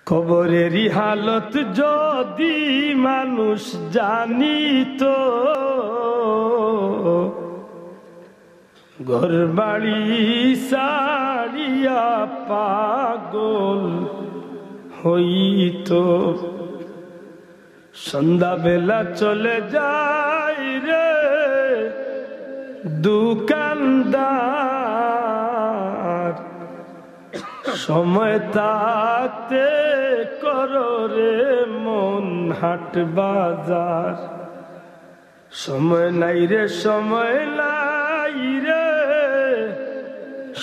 কবরেরই হালত যদি মানুষ জানিত, ঘরবাড়ি সারিয়া পাগল হইত। সন্ধ্যাবেলা চলে যাই রে দোকানদার, সময় তাতে করো রে মন হাট বাজার। সময় নাই রে সময় নাই রে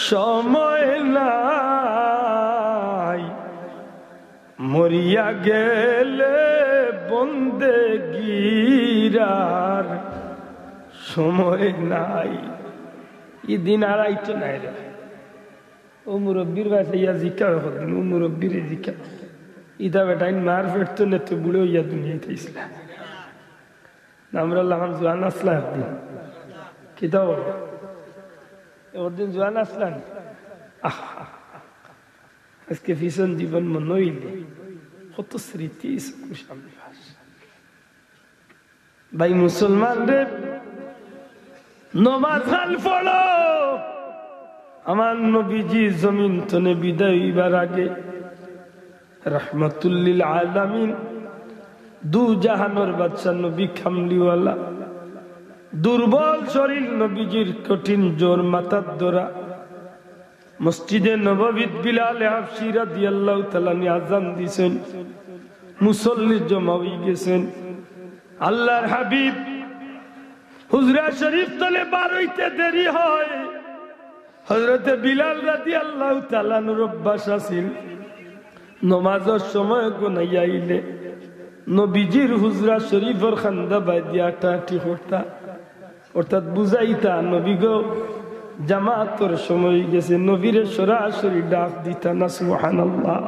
সময় নাই, মরিয়া গেলে বন্দেগীর সময় নাই। এই দিন আর আইতো নাই রে। ও মুরব্বীর বাসে ইয়া জিকা হদিন, ও মুরব্বীর জিকা ইদা বেটা মার ফেটতো না তো বুড়ো ইয়া দুনিয়াতে ইসলাম আমরা লাহান জোয়ান আসলা একদিন কিতাব ওদিন জোয়ান আসলাম। আজকে ভীষণ জীবন মনে হইলে কত স্মৃতি সামনে ভাই মুসলমান রে, নমাজ খান পড়ো। আমার নবীজি জমিন তনে বিদায় হইবার আগে রাহমাতুল লিল আলামিন, দু জাহানের বাদশা নবী কামলিওয়ালা, দুর্বল শরীর নবীজির, কঠিন জোর মাথার দোরা, মসজিদে নববীত বিলালে হাবশী রাদিয়াল্লাহু তাআলা আযান দিছেন, মুসল্লি জমা হয়ে গেছেন। আল্লাহর হাবিব হুজরা শরীফ তলে বার হইতে দেরি হয়। হযরতে বিলাল রাদিয়াল্লাহু তাআলা এর অভ্যাস আছিল নামাজের সময় গুনাইয়া আইলে নবীজির হুজরা শরীফের খান্দা বাইদিয়া টাটি করতা, অর্থাৎ বুঝাইতা নবী গো জামাতের সময় গেছে, নবীরে সরাসরি ডাক দিতা না সুবহানাল্লাহ।